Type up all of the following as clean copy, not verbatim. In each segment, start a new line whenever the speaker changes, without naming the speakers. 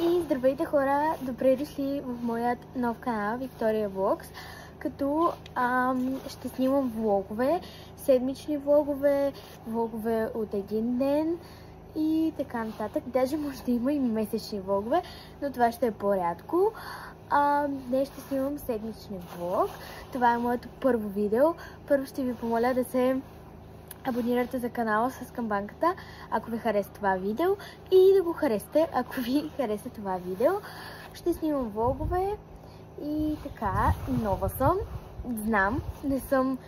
И здравейте хора, добре дошли в моят нов канал Виктория Влогс, като ще снимам влогове, седмични влогове, влогове от един ден и така нататък. Даже може да има и месечни влогове, но това ще е по-рядко. Днес ще снимам седмични влог. Това е моето първо видео. Първо ще ви помоля да се абонирате за канала с камбанката, ако ви хареса това видео, и да го харесате, ако ви хареса това видео. Ще снимам влогове и така, нова съм. Знам, не съм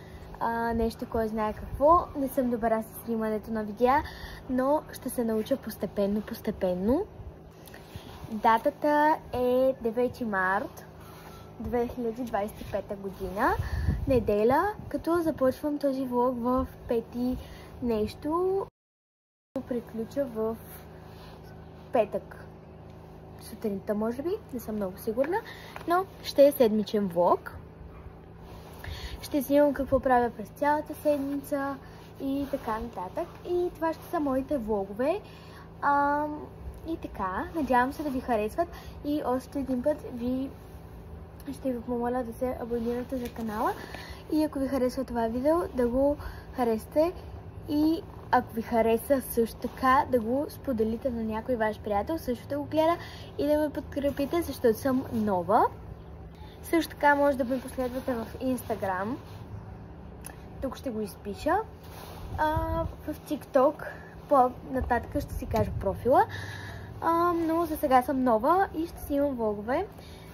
нещо, кой знае какво, не съм добра с снимането на видеа, но ще се науча постепенно. Датата е 9 март 2025 година, неделя, като започвам този влог в 5 нещо. Приключа в петък сутринта, може би, не съм много сигурна, но ще е седмичен влог. Ще снимам какво правя през цялата седмица и така нататък. И това ще са моите влогове. И така, надявам се да ви харесват и още един път ще ви помоля да се абонирате за канала и ако ви харесва това видео, да го харесате и ако ви хареса също така, да го споделите на някой ваш приятел, също да го гледа и да ме подкрепите, защото съм нова. Също така може да ме последвате в Instagram. Тук ще го изпиша. В TikTok по-нататък ще си кажа профила. Но за сега съм нова и ще си имам влогове.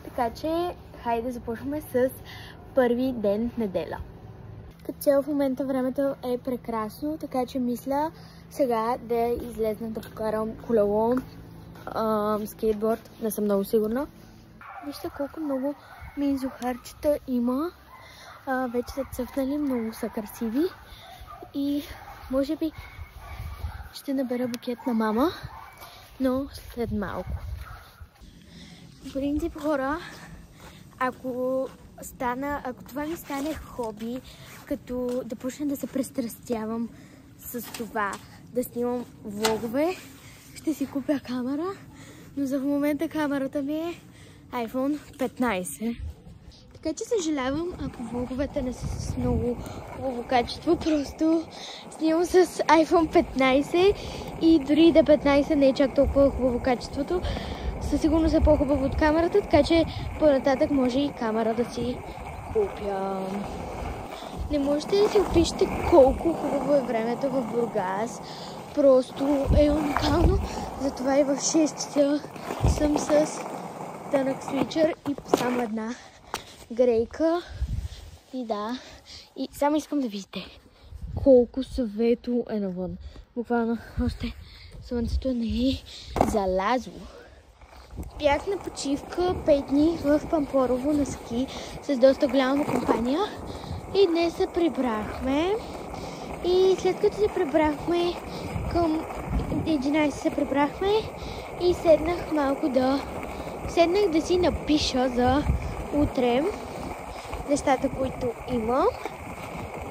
Така че, хайде да започваме с първи ден неделя. Като цяло в момента времето е прекрасно, така че мисля сега да излезна да покарам колело, скейтборд, не съм много сигурна. Вижте колко много минзухарчета има. Вече са цъфнали, много са красиви. И може би ще набера букет на мама, но след малко. В принцип, хора, ако това ми стане хоби, като да почна да се престрастявам с това, да снимам влогове, ще си купя камера, но за в момента камерата ми е iPhone 15. Така че съжалявам, ако влоговете не са с много хубаво качество, просто снимам с iPhone 15 и дори да 15 не е чак толкова хубаво качеството, със сигурност е по-хубаво от камерата, така че по-нататък може и камера да си купя. Не можете да си опишете колко хубаво е времето в Бургас. Просто е уникално. Затова и в 6 часа съм с тънък свичър и само една грейка. И да, и само искам да видите колко светло е навън. Буквално още слънцето не е залязло. Бях на почивка 5 дни в Пампорово на ски с доста голяма компания и днес се прибрахме. И след като се прибрахме към 11 се прибрахме и седнах да си напиша за утре нещата, които имам.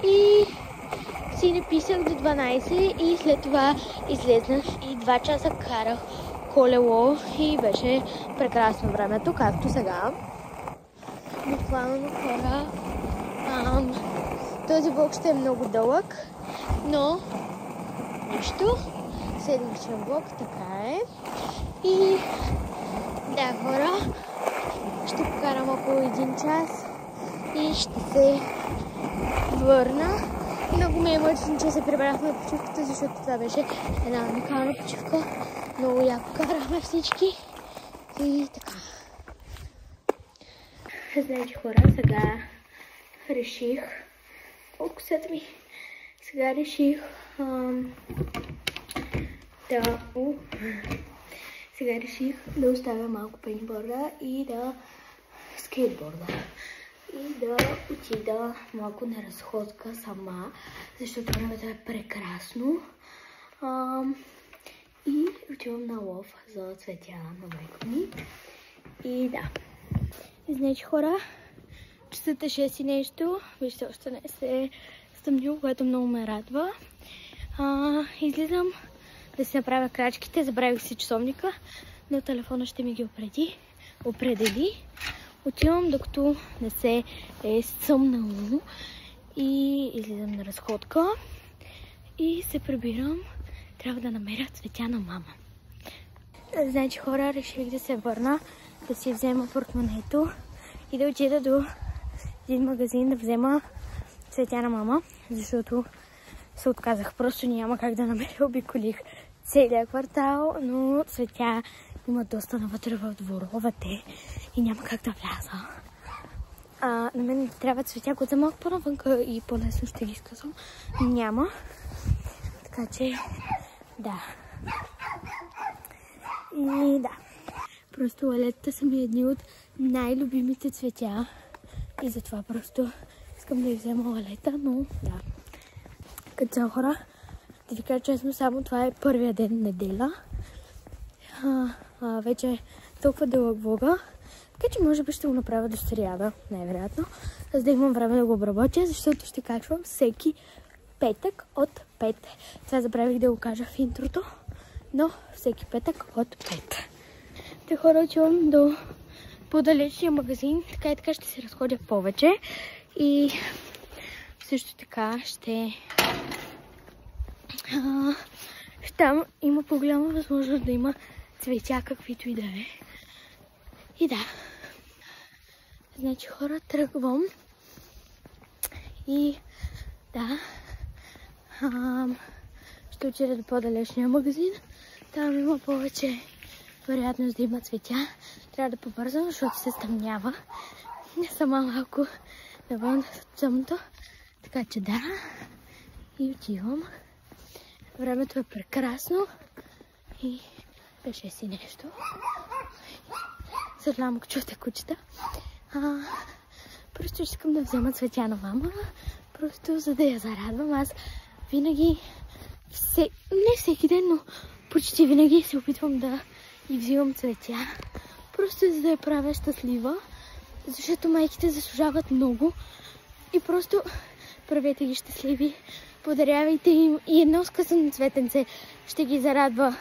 И си написах до 12 и след това излезнах и 2 часа карах колело и беше прекрасно времето, както сега. Буквално, хора, този влог ще е много дълъг, но нищо, седмичен влог, така е. И да, хора, ще покарам около 1 час и ще се върна. Много ме е мъчно, че се прибрахме на почивката, защото това беше една уникална почивка. Много яко карахме всички и така. Знаете, хора, сега реших... косата ми! Сега реших да оставя малко пейнтборда и да скейтборда. И да отида малко на разходка сама, защото времето е прекрасно. И отивам на лов за цветя на майка ми. И да. Знаете, хора, часът е 6 и нещо. Вижте, още не се стъмнило, което много ме радва. Излизам да си направя крачките. Забравих си часовника, но телефона ще ми ги определи. Отивам докато не се е съмнало и излизам на разходка и се прибирам. Трябва да намеря цветя на мама. Значи хора, реших да се върна, да си взема портмонето и да отида до един магазин да взема цветя на мама, защото се отказах. Просто няма как да намеря. Обиколих целия квартал, но цветя има доста навътре в дворовете и няма как да вляза. На мен трябва цветя, които са малко по-навънка и по-лесно ще ги изказвам. Няма. Така че, да. И да. Просто лалетата са ми едни от най-любимите цветя. И затова просто искам да ги взема лалета, но да. Като цяло хора, да ви кажа честно, само това е първия ден неделя. Вече е толкова дълъг влога, така че може би ще го направя до сряда, най-вероятно, за да имам време да го обработя, защото ще качвам всеки петък от 5. Това забравих да го кажа в интрото, но всеки петък от 5. Те хора, отивам до по-далечния магазин, така и така ще се разходя повече и също така там има по-голяма възможност да има цветя, каквито и да е. И да. Значи хора, тръгвам. И да. Ще отида до по-далечния магазин. Там има повече вероятност да има цветя. Трябва да побързам, защото се стъмнява. Не сама малко навън тъмното. Така че да. И отивам. Времето е прекрасно. И беше си нещо. Съжалявам, ако чувате кучета. Просто искам да взема цветя на мама. Просто за да я зарадвам. Аз винаги, не всеки ден, но почти винаги се опитвам да и взимам цветя. Просто за да я правя щастлива. Защото майките заслужават много. И просто правете ги щастливи. Подарявайте им и едно скъсано цветенце. Ще ги зарадва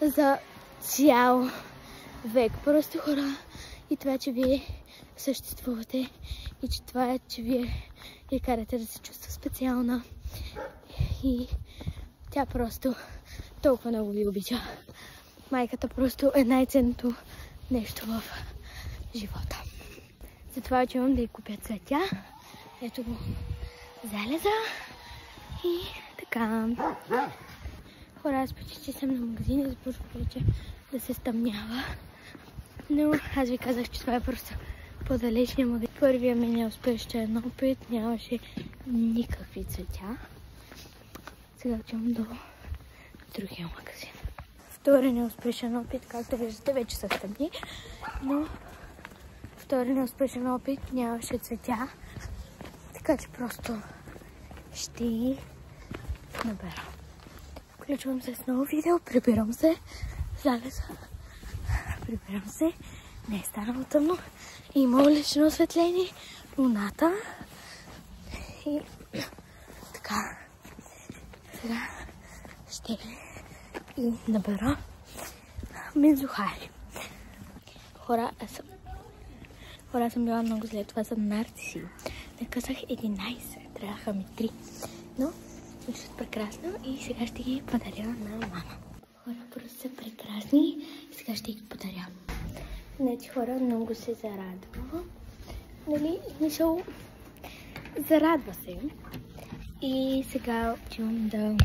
за цял век. Просто хора, и това, че вие съществувате и че това е, че вие я карате да се чувства специална и тя просто толкова много ви обича. Майката просто е най-ценното нещо в живота. Затова отивам да й купя цветя. Ето го залеза и така. Хора, аз почти съм на магазина, започва вече да се стъмнява. Но аз ви казах, че това е просто по-далечния магазин. Първия ми неуспешен опит, нямаше никакви цветя. Сега отивам до другия магазин. Втори неуспешен опит, както виждате, вече са стъмни. Но втори неуспешен опит, нямаше цветя. Така че просто ще набера. Включвам се с ново видео, прибирам се, залеза, прибирам се, не е станало тъмно, има улично осветление, луната и така, сега ще и набера мензухари. Хора, аз съм била много зле, това са нарциси. Не казах 11, трябваха ми 3, но виждат прекрасно и сега ще ги подаря на мама. Хора, просто са прекрасни и сега ще ги подаря. Значи хора, много се зарадва. Нали, мисъл, зарадва се. И сега отивам да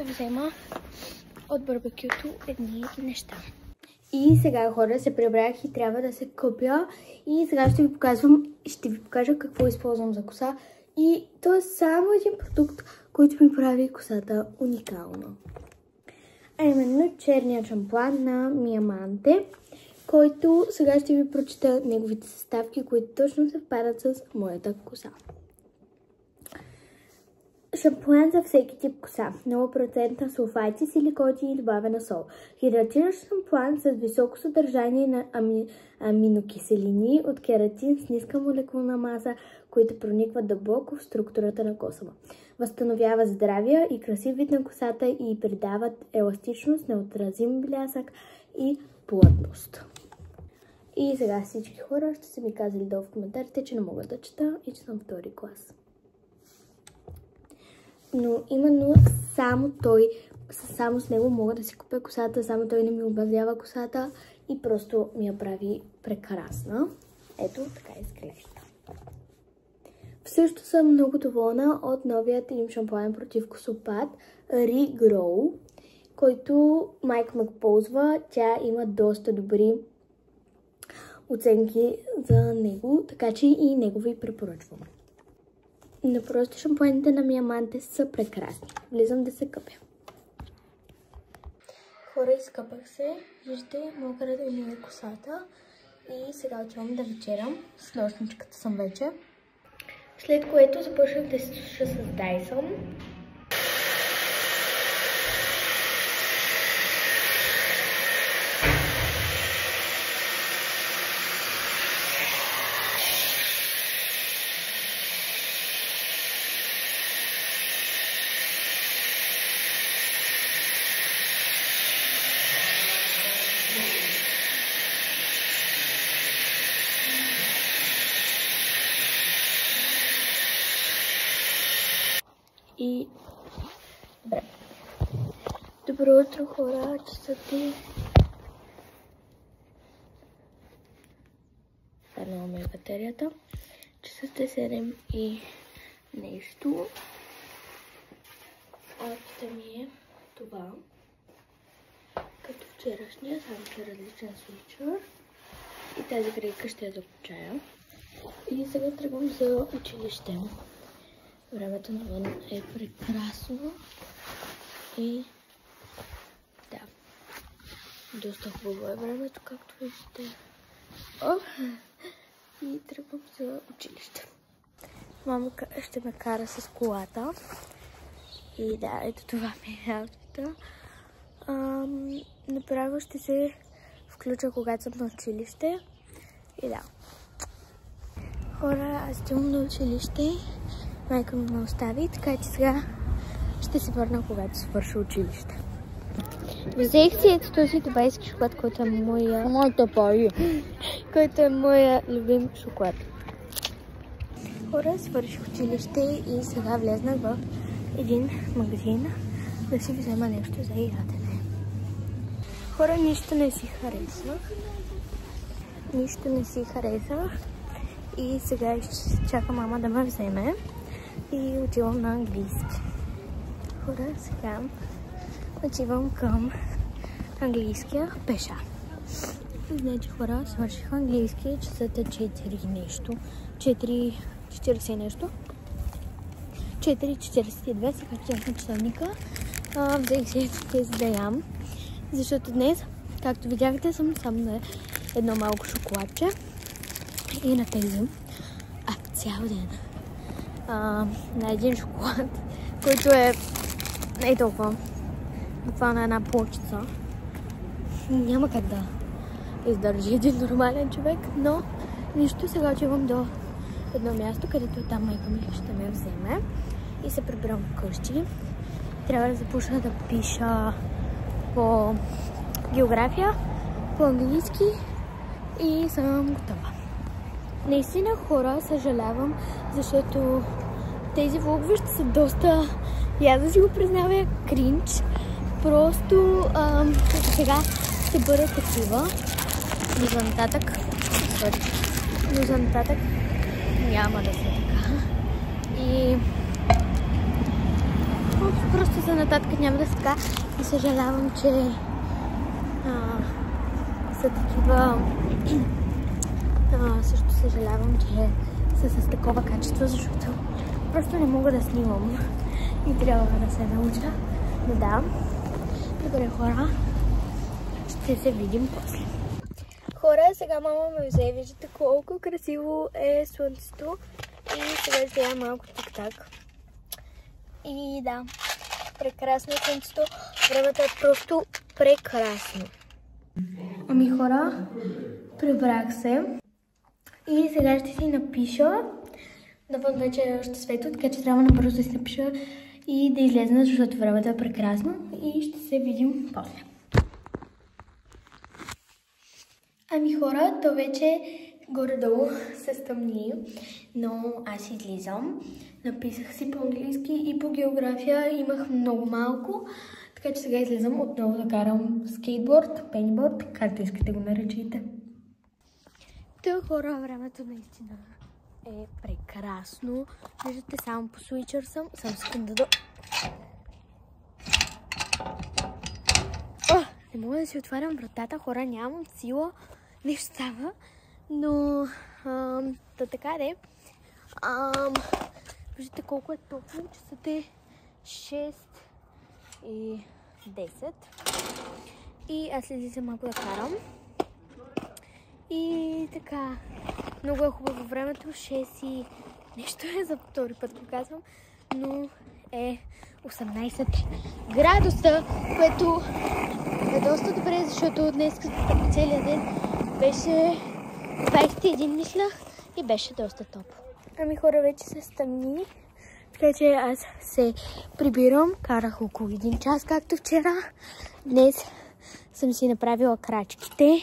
взема от барбекюто едни неща. И сега хора се прибрах и трябва да се къпя. И сега ще ви покажа какво използвам за коса. И то е само един продукт, който ми прави косата уникална. А именно черният шампуан на Миаманте, който сега ще ви прочета неговите съставки, които точно съвпадат с моята коса. Шампуан за всеки тип коса. 0% сулфати, силикоти и добавена сол. Хидратиращ шампуан с високо съдържание на аминокиселини от кератин с ниска молекулна маса, които проникват дълбоко в структурата на коса. Възстановява здравия и красив вид на косата и придават еластичност, неотразим блясък и плътност. И сега всички хора ще са ми казали долу в коментарите, че не мога да чета и че съм втори клас. Но именно само с него мога да си купя косата, само той не ми обавлява косата и просто ми я прави прекрасна. Ето, така изглежда. Също съм много доволна от новият им шампуан против косопад Regrow, който майка ме ползва. Тя има доста добри оценки за него, така че и него ви препоръчвам. Но просто шампуаните на Миаманте са прекрасни. Влизам да се къпя. Хора, изкъпах се. Виждате, мога да ми е косата. И сега отивам да вечерям. С нощничката съм вече. След което започнах да се суша с Dyson. И добре. Добро утро, хора. Часът е... Паднала ми батерията. Часът е 7 и нещо. Аутфитът ми е това. Като вчерашния, само че различен свичър. И тази грейка ще я закачая. И сега тръгвам за училище. Времето навън е прекрасно и да, доста хубаво е времето, както виждате. И тръгвам за училище. Мама ще ме кара с колата и да, ето това ми е аутфита. Направо ще се включа, когато съм на училище и да. Хора, аз стигам на училище. Майка ми ме остави, така че сега ще се върна, когато свърша училище. Взех си ето този дубайски шоколад, който е моя любим шоколад. Хора, свърших училище и сега влезнах в един магазин да си взема нещо за ядене. Хора, нищо не си харесах. И сега чака мама да ме вземе. И отивам на английски. Хора, сега отивам към английския пеша. Значи, хора, свърших английски. Часът е 4 нещо. 4:40 нещо. 4:42, сега четях на часовника. Взех си тези да ям. Защото днес, както видяхте, съм само на едно малко шоколадче. И на тези. Цял ден. На един шоколад, който е не толкова. Буквално една плочица. Няма как да издържи един нормален човек, но нищо. Сега отивам до едно място, където там майка ми ще ме вземе и се прибирам вкъщи. Трябва да започна да пиша по география, по английски и съм готова. Наистина, хора, съжалявам, защото тези влогове ще са доста, я да си го признавя, кринч. Просто сега ще бъдат такива. Но за нататък няма да са така. И просто за нататък няма да са така. И съжалявам, че са такива. Също съжалявам, че са с такова качество, защото просто не мога да снимам и трябва да се науча. Но да, добре, хора, ще се видим после. Хора, сега мама ме взе, виждате колко красиво е слънцето и сега ще я малко тик-так. И да, прекрасно е слънцето. Времето е просто прекрасно. Ами хора, прибрах се и сега ще си напиша. Навън вече е още светло, така че трябва набързо да си напиша и да излезна, защото времето е прекрасно и ще се видим после. Ами хора, то вече горе-долу се стъмни, но аз излизам. Написах си по-английски и по география имах много малко, така че сега излизам отново да карам скейтборд, пениборд, както искате го наречете. Тъй хора, времето наистина е прекрасно. Виждате, само по свичър съм. Само секунда да... Не мога да си отварям вратата, хора, нямам сила. Нещо става, но да така де. Виждате колко е топло, часът е 6 и 10. И аз излизам малко да карам. И така, много е хубаво времето, 6 и нещо е за втори път го казвам, но е 18 градуса, което е доста добре, защото днес по целия ден беше 21, мислях, и беше доста топло. Ами хора, вече се стъмни, така че аз се прибирам. Карах около 1 час, както вчера. Днес съм си направила крачките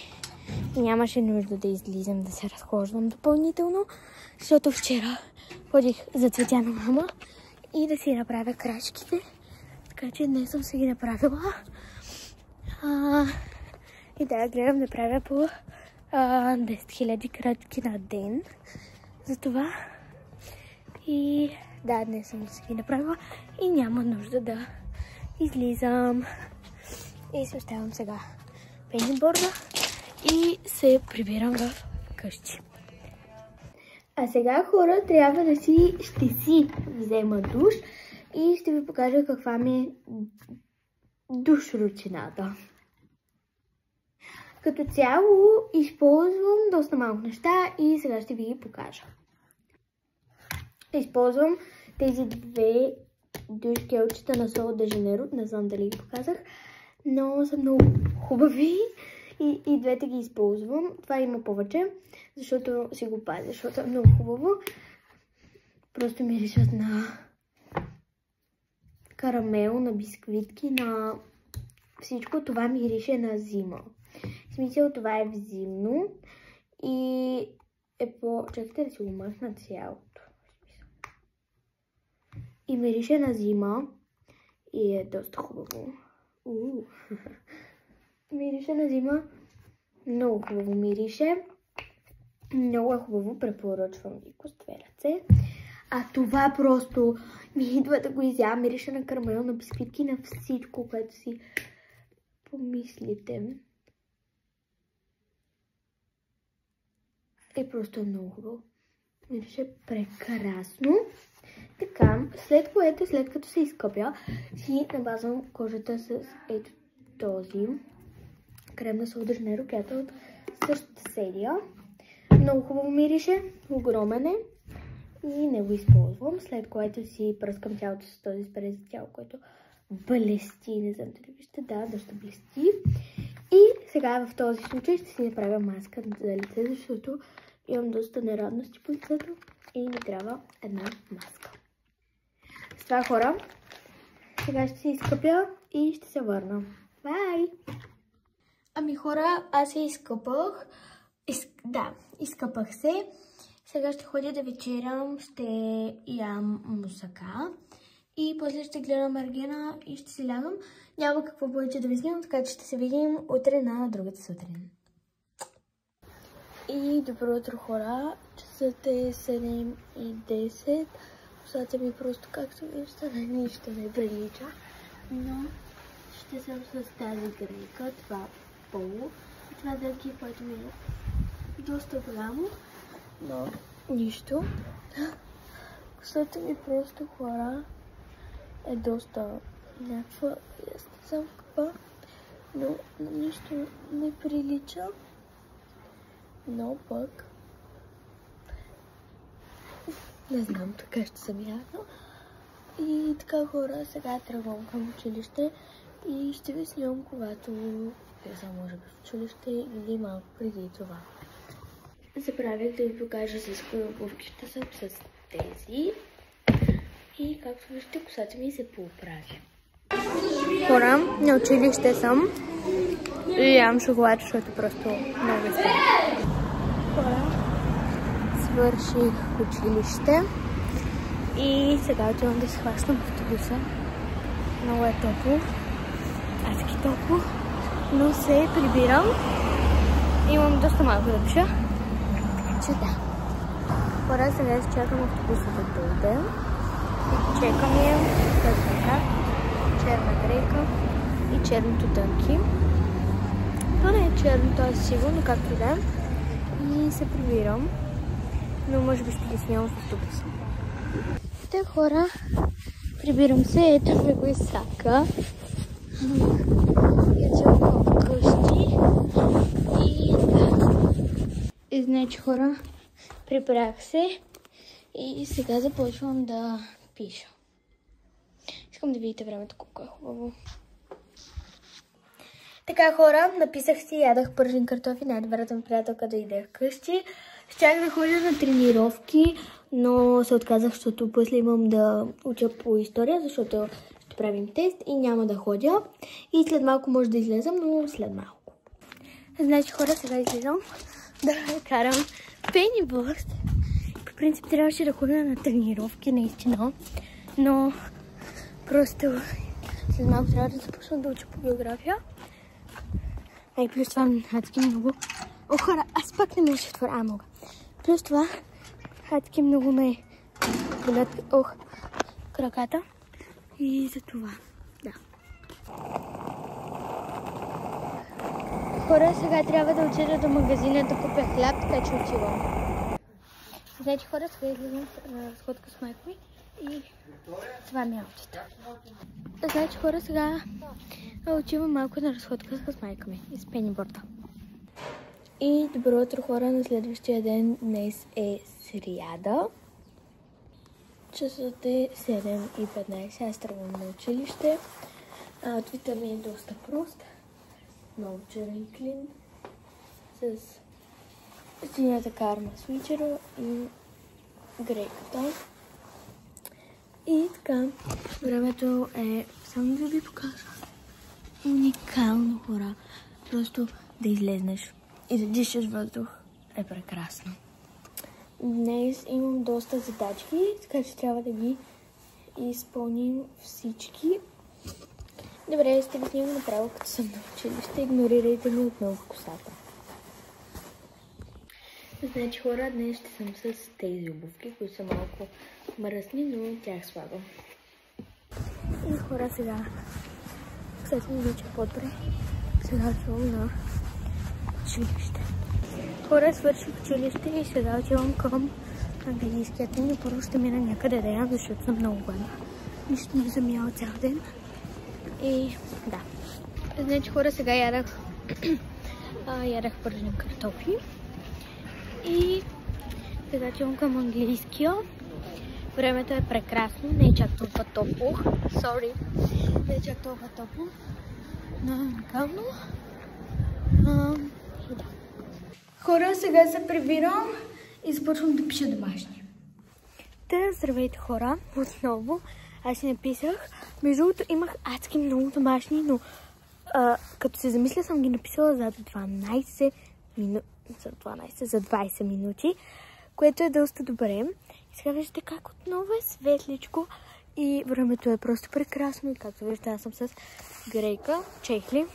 и нямаше нужда да излизам да се разхождам допълнително, защото вчера ходих за цветя на мама и да си направя крачките. Така че днес съм си ги направила. И да, гледам да правя по 10 000 крачки на ден. Затова. И да, днес съм си ги направила и няма нужда да излизам. И се оставям сега пениборда и се прибирам в къщи. А сега, хора, трябва да ще си взема душ и ще ви покажа каква ми е душ рутината. Като цяло използвам доста малко неща и сега ще ви ги покажа. Използвам тези две душ гелчета на Sol de Janeiro, не знам дали ги показах, но са много хубави и двете ги използвам. Това има повече, защото си го пазя, защото е много хубаво. Просто миришат на карамел, на бисквитки, на всичко. Това мирише на зима. В смисъл, това е зимно и е по... Чакайте да си го махна цялото. И мирише на зима и е доста хубаво. Мирише на зима. Много хубаво мирише. Много е хубаво, препоръчвам ви го с 2 ръце. А това просто ми идва да го изям. Мирише на карамел, на бисквитки, на всичко, което си помислите. И просто е много хубаво. Мирише прекрасно. Така, след като се изкъпя, си набазвам кожата с ето този крем на Sol de Janeiro, която е от същата серия. Много хубаво мирише, огромен е и не го използвам. След което си пръскам тялото с този спрей за тяло, който блести. Не знам дали вижте, да, доста блести. И сега в този случай ще си направя маска за лице, защото имам доста нерадности по лицето и ми трябва една маска. С това, хора, сега ще се изкъпя и ще се върна. Бай! Ами хора, аз се изкъпах. Изкъпах се. Сега ще ходя да вечерям, ще ям мусака. И после ще гледам Ергена и ще си лягам. Няма какво повече да ви снимам, така че ще се видим утре на другата сутрин. И добро утро, хора. Часът е 7:10. Косата ми просто както виждате, нищо не прилича. Но ще съм с тази грейка, това полу. И това дърги, което ми е доста голямо, но нищо. Косата ми просто, хора, е доста някаква, аз не знам каква, но нищо не прилича. Но пък не знам, така ще съм явно. И така хора, сега тръгвам към училище и ще ви снимам, когато влезам може би в училище или малко преди това. Забравих да ви покажа с кои обувки ще съм с тези. И както виждате, косата ми се поуправи. Хора, на училище съм и ям шоколад, защото просто много искам. Хора, свърших училище и сега отивам да се хващам автобуса. Много е топло, адски топло, но се прибирам. Имам доста малко да пиша, така че да. Хора, сега ще чакам автобуса да дойде. Чекам я, така, черна грейка и черното тънки. То не е черно, то е сиво, но както и да е. И се прибирам, но може би ще ги снимам в автобуса. Те хора, прибирам се, ето ме го изсака. Ето колко къщи. И значи хора, прибрах се и сега започвам да пиша. Искам да видите времето колко е хубаво. Така хора, написах си, ядах пържен картофи, най-добрата ми приятелка дойде вкъщи. Щях да ходя на тренировки, но се отказах, защото после имам да уча по история, защото ще правим тест и няма да ходя. И след малко може да излезам, но след малко. Значи хора, сега излизам да карам пениборд. По принцип трябваше да ходя на тренировки, наистина, но просто след малко трябва да започна да уча по география. И плюс това адски много... О, хора, аз пак не мога да отворя. Мога. Плюс това адски много ме болят краката. И за това, да. Хора, сега трябва да отида до магазина да купя хляб, така че отивам. Значи хора, сега излизам на разходка с майка ми и това ми е аутито. Значи хора, сега отивам малко на разходка с майка ми и с пениборда. И добро утро хора, на следващия ден днес е сряда. Часът е 7:15, аз тръгвам на училище. Аутфита ми е доста прост. Много черен клин с синята карма свичера и грейката. И така, времето е, само да ви покажа, уникално хора. Просто да излезнеш и да дишаш въздух е прекрасно. Днес имам доста задачки, така че трябва да ги изпълним всички. Добре, ще ви снимам направо, като съм на училище. Игнорирайте ми отново косата. Значи хора, днес ще съм с тези обувки, които са малко мръсни, но тях слагам. И хора, сега косата ми вече по-добре. Сега отивам на училище. Хора, свърших училище и сега отивам към английският ми, но първо ще мина някъде да ям, защото съм много гладна. Нищо не съм яла цял ден. И да. Значи хора, сега ядах пържени картофи. И сега отивам към английския. Времето е прекрасно, не е чак толкова топло. Sorry. Не е чак толкова топло. Но е уникално. И да. Хора, сега се прибирам и започвам да пиша домашни. Здравейте хора, отново. Аз си написах. Между другото имах адски много домашни, но като се замисля съм ги написала за 20 минути, което е доста добре. И сега виждате как отново е светличко и времето е просто прекрасно. И както виждате, аз съм с грейка, чехли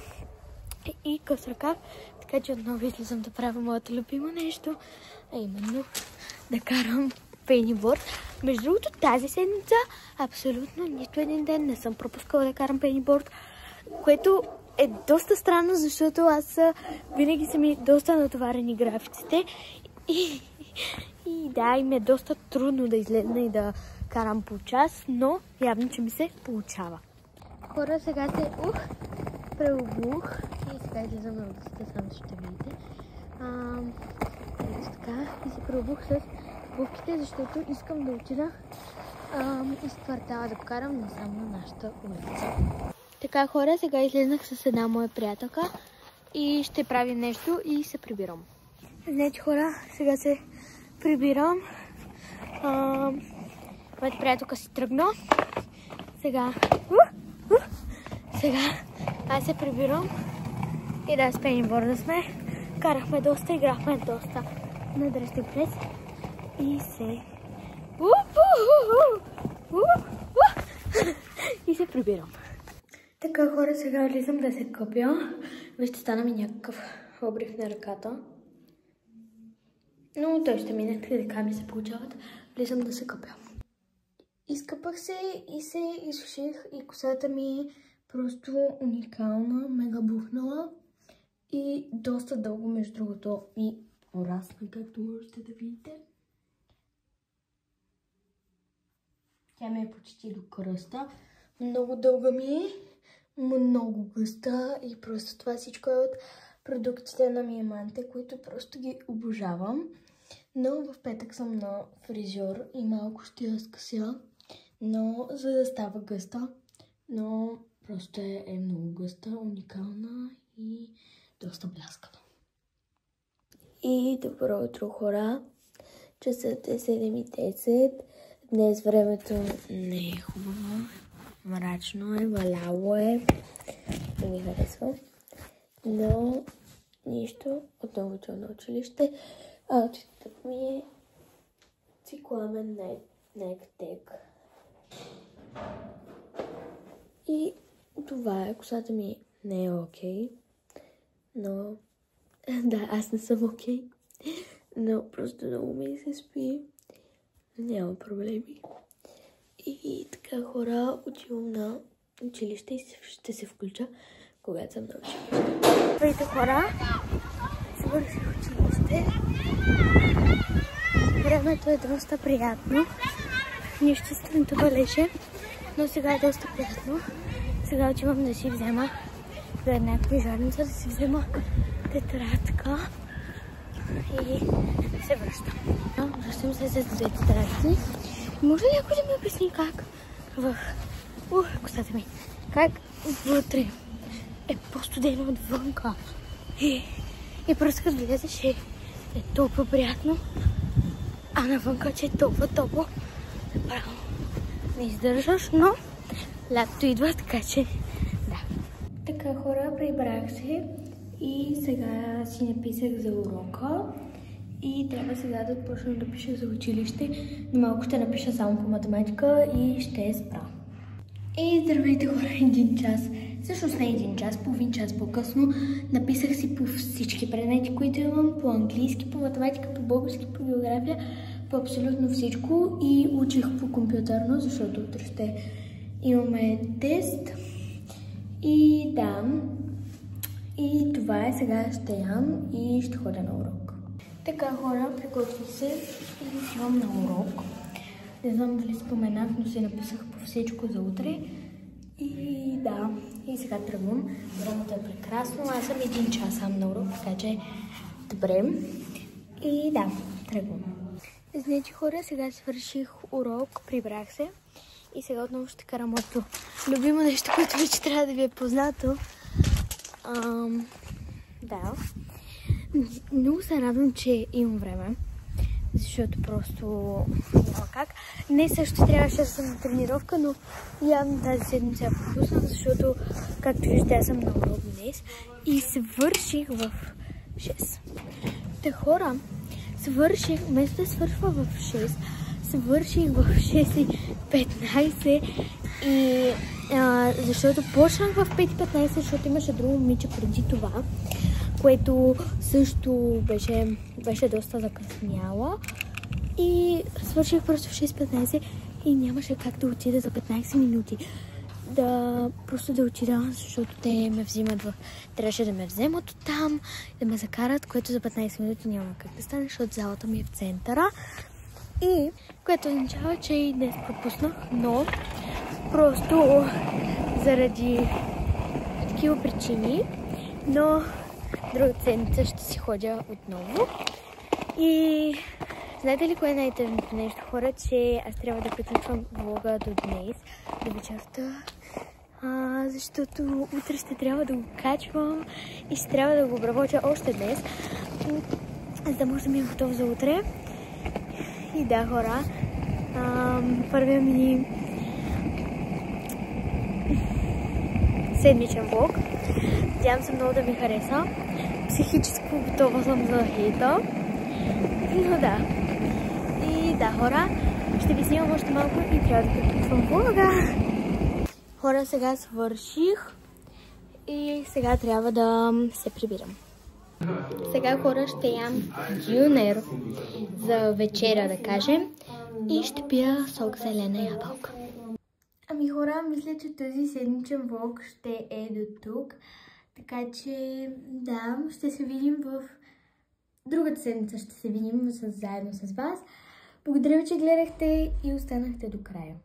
и къс ръкав, така че отново излизам да правя моето любимо нещо, а именно да карам пениборд. Между другото, тази седмица абсолютно нито един ден не съм пропускала да карам пениборд, което е доста странно, защото аз винаги са ми доста натоварени графиците и да, им е доста трудно да излезна и да карам по час, но явно, че ми се получава. Хора, сега се преобух и сега излизам на улицата, само ще видите. Така, и се преобух с обувките, защото искам да отида из квартала да покарам, не само на нашата улица. Така, хора, сега излезнах с една моя приятелка и ще правим нещо и се прибирам. Значи, хора, сега се прибирам. Моята приятелка си тръгна. Сега аз се прибирам и да, с пениборда сме. Карахме доста, играхме доста на дръжте прес и се... и се прибирам. Така, хора, сега влизам да се къпя. Вижте, стана ми някакъв обрив на ръката. Но той ще мине, така ми се получават. Влизам да се къпя. Изкъпах се и се изсуших и косата ми е просто уникална, мега бухнала и доста дълго, между другото, и порасна, както можете да видите. Тя ми е почти до кръста. Много дълга ми е, много гъста и просто това всичко е от продуктите на Мияманте, които просто ги обожавам. Но в петък съм на фризьор и малко ще я скъся, но за да става гъста, но просто е много гъста, уникална и доста бляскава. И добро утро, хора! Часът е 7:10. Днес времето не е хубаво. Мрачно е, валяло е. Не ми харесва. Но нищо. Отново че на училище. Аутфитът ми е цикламен нектек. И това е. Косата ми не е окей. Но... да, аз не съм окей. Но просто много ми се спи. Няма проблеми. И така, хора, отивам на училище и ще се включа, когато съм на училище. Здравейте, хора! Свърших училище. Времето е доста приятно. Нищо стънто валеше, но сега е доста приятно. Сега отивам да си взема до една книжарница, да си взема тетрадка и се връщам. Връщам се с две тетрадки. Може ли някой да ми обясни как косата ми, как вътре е по-студено отвънка и просто като влезеш е толкова приятно, а навънка, че е толкова топло. Право не издържаш, но лятото идва, така че да. Така, хора, прибрах се и сега си написах за урока. И трябва сега да почна да пиша за училище. Малко ще напиша само по математика и ще спра. И здравейте, хора, 1 час. Всъщност не 1 час, половин час по-късно. Написах си по всички предмети, които имам. По английски, по математика, по български, по география, по абсолютно всичко. И учих по компютърно, защото утре ще имаме тест. И да. И това е, сега ще ям и ще ходя на урок. Така, хора, приготвих се и отивам на урок. Не знам дали споменах, но се написах по всичко за утре. И да, и сега тръгвам. Времето е прекрасно. Аз съм 1 час сам на урок, така че добре. И да, тръгвам. Значи, хора, сега свърших урок, прибрах се. И сега отново ще карам моето любимо нещо, което вече трябва да ви е познато. Да. Много се радвам, че имам време, защото просто няма как. Днес също трябваше да съм на тренировка, но явно тази седмица я пропуснах, защото, както виждате, аз съм на урок днес и свърших в 6. Те, хора, свърших, вместо да свършва в 6, свърших в 6:15 и защото почнах в 5:15, защото имаше друго момиче преди това, което също беше доста закъсняла и свърших просто в 6:15 и нямаше как да отида за 15 минути. Просто да отида, защото те ме взимат трябваше да ме вземат оттам, да ме закарат, което за 15 минути няма как да стане, защото залата ми е в центъра. И което означава, че и днес пропуснах, но просто заради такива причини, но друга седмица ще си ходя отново. И Знаете ли кое е най-тъжното нещо, хора, че аз трябва да приключвам влога до днес, до вечерта, защото утре ще трябва да го качвам и ще трябва да го обработя още днес, за да може да ми е готов за утре. И да, хора, първият ми седмичен влог. Надявам се много да ви хареса. Психически готова съм за хейта. Но да. И да, хора, ще ви снимам още малко и трябва да приключвам влога. Хора, сега свърших и сега трябва да се прибирам. Сега, хора, ще ям дюнер за вечеря, да кажем, и ще пия сок зелена ябълка. Ами, хора, мисля, че този седмичен влог ще е до тук. Така че, да, ще се видим в другата седмица, ще се видим заедно с вас. Благодаря ви, че гледахте и останахте до края.